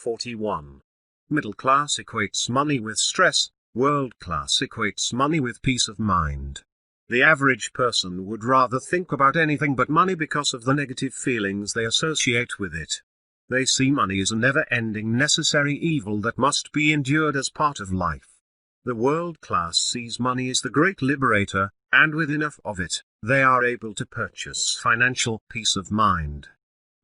41. Middle class equates money with stress, world class equates money with peace of mind. The average person would rather think about anything but money because of the negative feelings they associate with it. They see money as a never-ending necessary evil that must be endured as part of life. The world class sees money as the great liberator, and with enough of it, they are able to purchase financial peace of mind.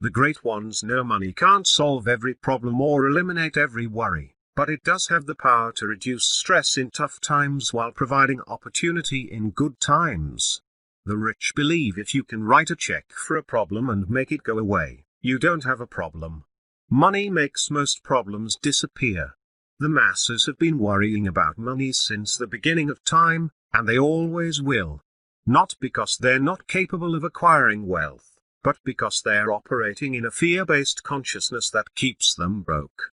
The great ones know money can't solve every problem or eliminate every worry, but it does have the power to reduce stress in tough times while providing opportunity in good times. The rich believe if you can write a check for a problem and make it go away, you don't have a problem. Money makes most problems disappear. The masses have been worrying about money since the beginning of time, and they always will. Not because they're not capable of acquiring wealth, but because they're operating in a fear-based consciousness that keeps them broke.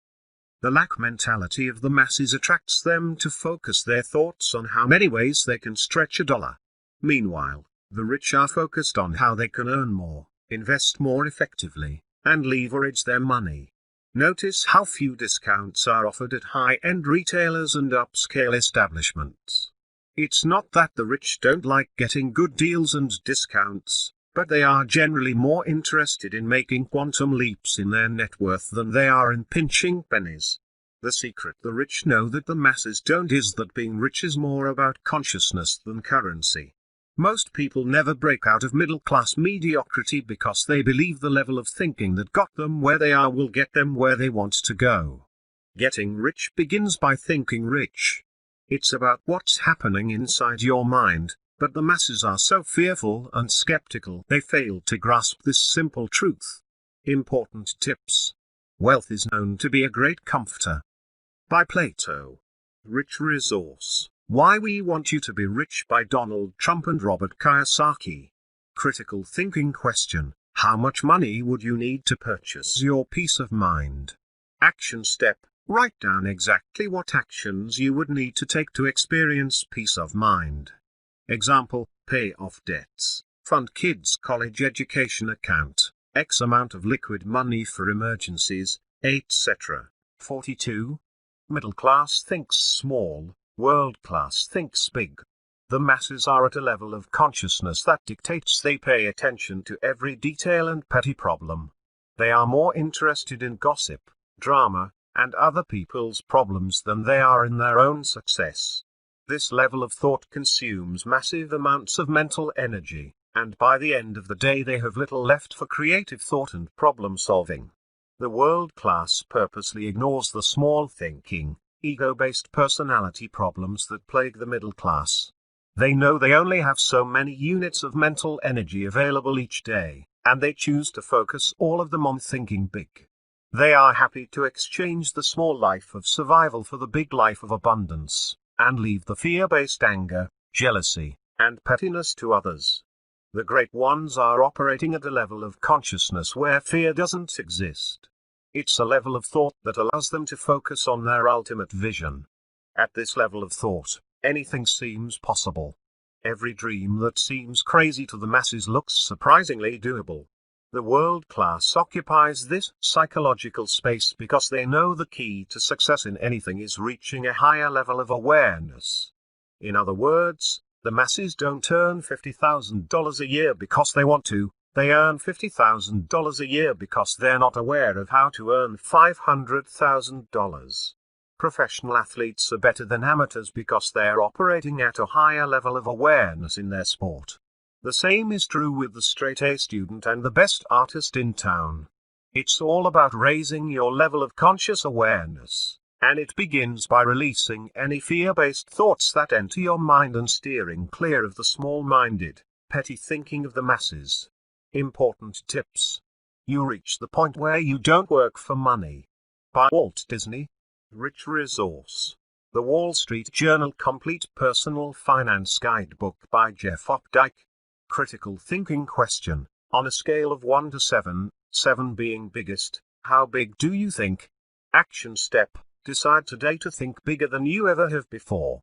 The lack mentality of the masses attracts them to focus their thoughts on how many ways they can stretch a dollar. Meanwhile, the rich are focused on how they can earn more, invest more effectively, and leverage their money. Notice how few discounts are offered at high-end retailers and upscale establishments. It's not that the rich don't like getting good deals and discounts, but they are generally more interested in making quantum leaps in their net worth than they are in pinching pennies. The secret the rich know that the masses don't is that being rich is more about consciousness than currency. Most people never break out of middle-class mediocrity because they believe the level of thinking that got them where they are will get them where they want to go. Getting rich begins by thinking rich. It's about what's happening inside your mind, but the masses are so fearful and skeptical they fail to grasp this simple truth. Important tips. Wealth is known to be a great comforter. By Plato. Rich Resource. Why We Want You to Be Rich by Donald Trump and Robert Kiyosaki. Critical thinking question. How much money would you need to purchase your peace of mind? Action step. Write down exactly what actions you would need to take to experience peace of mind. Example, pay off debts, fund kids' college education account, X amount of liquid money for emergencies, etc. 42. Middle class thinks small. World class thinks big. The masses are at a level of consciousness that dictates they pay attention to every detail and petty problem. They are more interested in gossip, drama, and other people's problems than they are in their own success. This level of thought consumes massive amounts of mental energy, and by the end of the day they have little left for creative thought and problem solving. The world class purposely ignores the small thinking, ego-based personality problems that plague the middle class. They know they only have so many units of mental energy available each day, and they choose to focus all of them on thinking big. They are happy to exchange the small life of survival for the big life of abundance, and leave the fear-based anger, jealousy, and pettiness to others. The great ones are operating at a level of consciousness where fear doesn't exist. It's a level of thought that allows them to focus on their ultimate vision. At this level of thought, anything seems possible. Every dream that seems crazy to the masses looks surprisingly doable. The world class occupies this psychological space because they know the key to success in anything is reaching a higher level of awareness. In other words, the masses don't earn $50,000 a year because they want to. They earn $50,000 a year because they're not aware of how to earn $500,000. Professional athletes are better than amateurs because they're operating at a higher level of awareness in their sport. The same is true with the straight-A student and the best artist in town. It's all about raising your level of conscious awareness, and it begins by releasing any fear-based thoughts that enter your mind and steering clear of the small-minded, petty thinking of the masses. Important tips. You reach the point where you don't work for money. By Walt Disney. Rich Resource. The Wall Street Journal Complete Personal Finance Guidebook by Jeff Updike. Critical thinking question. On a scale of 1 to 7, 7 being biggest, how big do you think? Action step. Decide today to think bigger than you ever have before.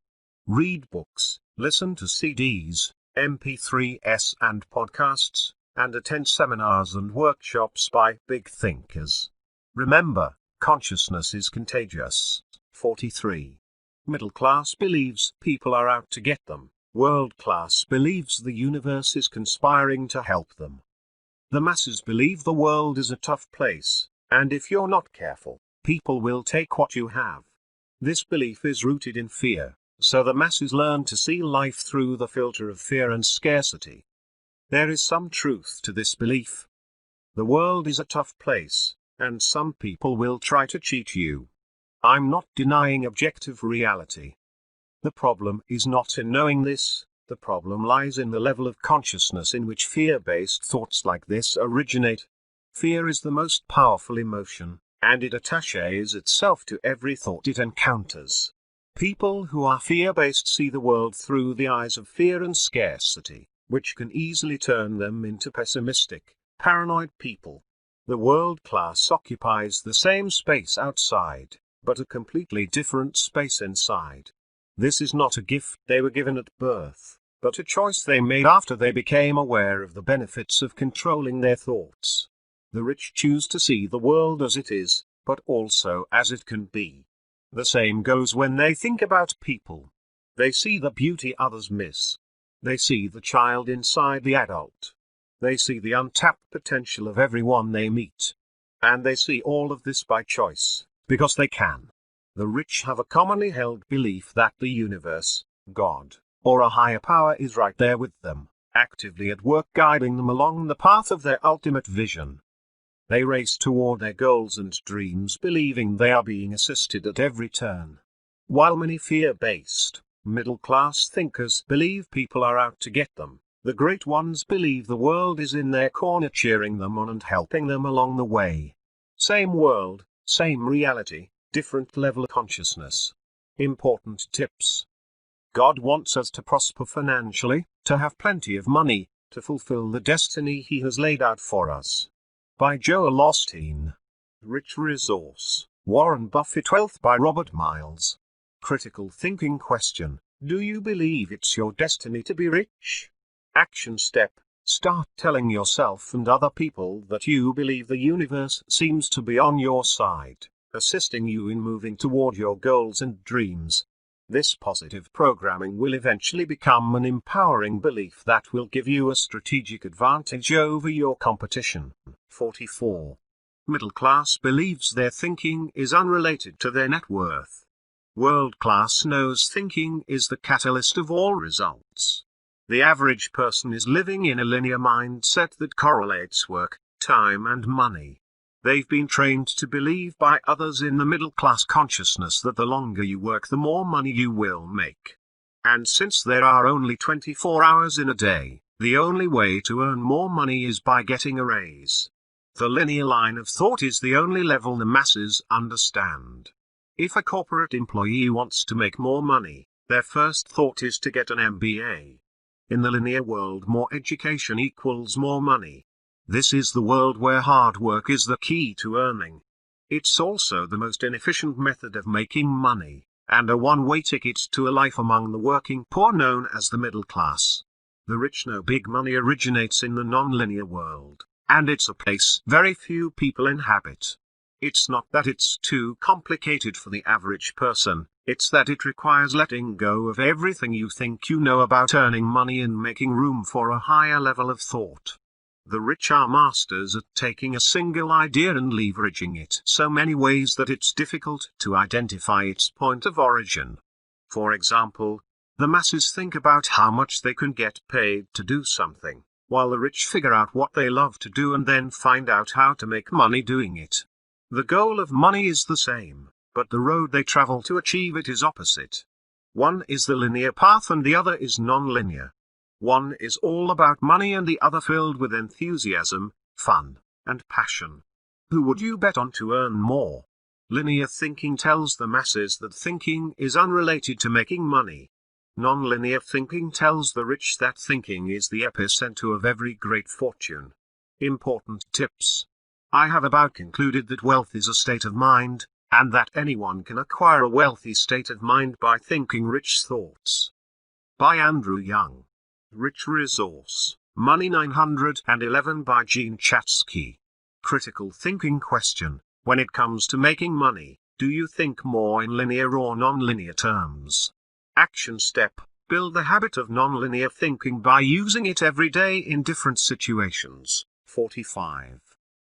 Read books, listen to CDs, MP3s and podcasts, and attend seminars and workshops by big thinkers. Remember, consciousness is contagious. 43. Middle class believes people are out to get them. World class believes the universe is conspiring to help them. The masses believe the world is a tough place, and if you're not careful, people will take what you have. This belief is rooted in fear, so the masses learn to see life through the filter of fear and scarcity. There is some truth to this belief. The world is a tough place, and some people will try to cheat you. I'm not denying objective reality. The problem is not in knowing this, the problem lies in the level of consciousness in which fear-based thoughts like this originate. Fear is the most powerful emotion, and it attaches itself to every thought it encounters. People who are fear-based see the world through the eyes of fear and scarcity, which can easily turn them into pessimistic, paranoid people. The world class occupies the same space outside, but a completely different space inside. This is not a gift they were given at birth, but a choice they made after they became aware of the benefits of controlling their thoughts. The rich choose to see the world as it is, but also as it can be. The same goes when they think about people. They see the beauty others miss. They see the child inside the adult. They see the untapped potential of everyone they meet. And they see all of this by choice, because they can. The rich have a commonly held belief that the universe, God, or a higher power is right there with them, actively at work guiding them along the path of their ultimate vision. They race toward their goals and dreams believing they are being assisted at every turn. While many fear-based, middle-class thinkers believe people are out to get them, the great ones believe the world is in their corner cheering them on and helping them along the way. Same world, same reality, different level of consciousness. Important tips. God wants us to prosper financially, to have plenty of money, to fulfill the destiny He has laid out for us. By Joel Osteen. Rich Resource, Warren Buffett. Wealth by Robert Miles. Critical thinking question: do you believe it's your destiny to be rich? Action step: start telling yourself and other people that you believe the universe seems to be on your side, assisting you in moving toward your goals and dreams. This positive programming will eventually become an empowering belief that will give you a strategic advantage over your competition. 44. Middle class believes their thinking is unrelated to their net worth. World class knows thinking is the catalyst of all results. The average person is living in a linear mindset that correlates work, time and money. They've been trained to believe by others in the middle-class consciousness that the longer you work the more money you will make. And since there are only 24 hours in a day, the only way to earn more money is by getting a raise. The linear line of thought is the only level the masses understand. If a corporate employee wants to make more money, their first thought is to get an MBA. In the linear world, more education equals more money. This is the world where hard work is the key to earning. It's also the most inefficient method of making money, and a one-way ticket to a life among the working poor known as the middle class. The rich know big money originates in the non-linear world, and it's a place very few people inhabit. It's not that it's too complicated for the average person, it's that it requires letting go of everything you think you know about earning money and making room for a higher level of thought. The rich are masters at taking a single idea and leveraging it so many ways that it's difficult to identify its point of origin. For example, the masses think about how much they can get paid to do something, while the rich figure out what they love to do and then find out how to make money doing it. The goal of money is the same, but the road they travel to achieve it is opposite. One is the linear path and the other is non-linear. One is all about money and the other filled with enthusiasm, fun, and passion. Who would you bet on to earn more? Linear thinking tells the masses that thinking is unrelated to making money. Non-linear thinking tells the rich that thinking is the epicenter of every great fortune. Important tips. I have about concluded that wealth is a state of mind, and that anyone can acquire a wealthy state of mind by thinking rich thoughts. By Andrew Young. Rich Resource, Money 911 by Gene Chatsky. Critical thinking question: When it comes to making money, do you think more in linear or non-linear terms? Action step: build the habit of non-linear thinking by using it every day in different situations. 45.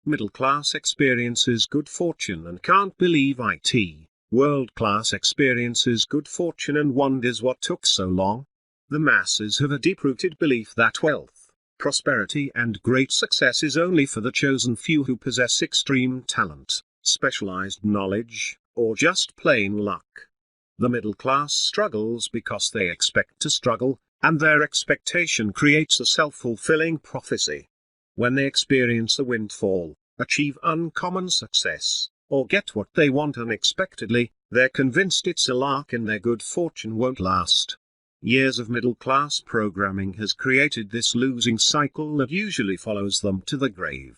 Middle class experiences good fortune and can't believe it. World class experiences good fortune and wonders what took so long. The masses have a deep-rooted belief that wealth, prosperity and great success is only for the chosen few who possess extreme talent, specialized knowledge, or just plain luck. The middle class struggles because they expect to struggle, and their expectation creates a self-fulfilling prophecy. When they experience a windfall, achieve uncommon success, or get what they want unexpectedly, they're convinced it's a lark and their good fortune won't last. Years of middle-class programming has created this losing cycle that usually follows them to the grave.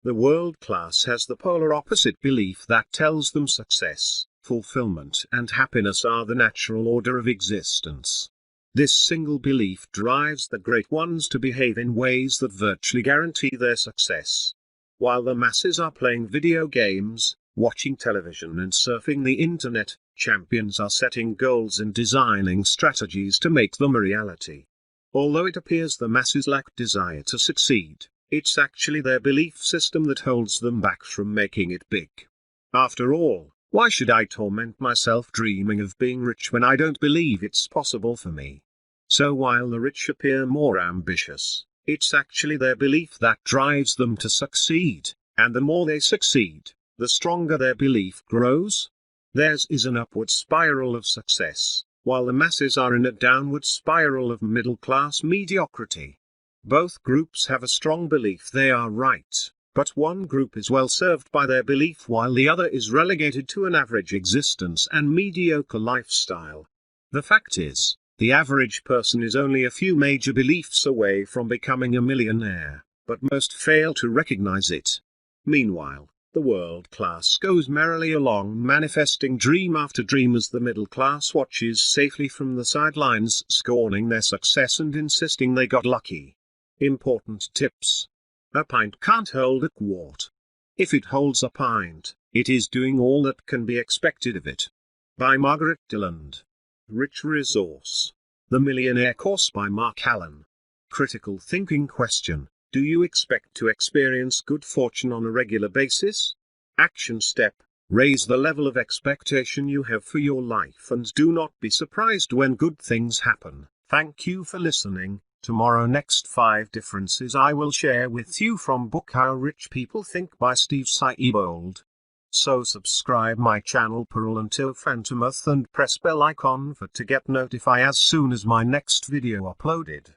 The world class has the polar opposite belief that tells them success, fulfillment and happiness are the natural order of existence. This single belief drives the great ones to behave in ways that virtually guarantee their success. While the masses are playing video games, watching television and surfing the internet, champions are setting goals and designing strategies to make them a reality. Although it appears the masses lack desire to succeed, it's actually their belief system that holds them back from making it big. After all, why should I torment myself dreaming of being rich when I don't believe it's possible for me? So while the rich appear more ambitious, it's actually their belief that drives them to succeed, and the more they succeed, the stronger their belief grows. Theirs is an upward spiral of success, while the masses are in a downward spiral of middle-class mediocrity. Both groups have a strong belief they are right, but one group is well served by their belief while the other is relegated to an average existence and mediocre lifestyle. The fact is, the average person is only a few major beliefs away from becoming a millionaire, but most fail to recognize it. Meanwhile, the world class goes merrily along manifesting dream after dream as the middle class watches safely from the sidelines, scorning their success and insisting they got lucky. Important tips. A pint can't hold a quart. If it holds a pint, it is doing all that can be expected of it. By Margaret Deland. Rich Resource. The Millionaire Course by Mark Allen. Critical thinking question: do you expect to experience good fortune on a regular basis? Action step: raise the level of expectation you have for your life and do not be surprised when good things happen. Thank you for listening. Tomorrow next 5 differences I will share with you from book How Rich People Think by Steve Siebold. So subscribe my channel Purulento Phantomuth and press bell icon to get notified as soon as my next video uploaded.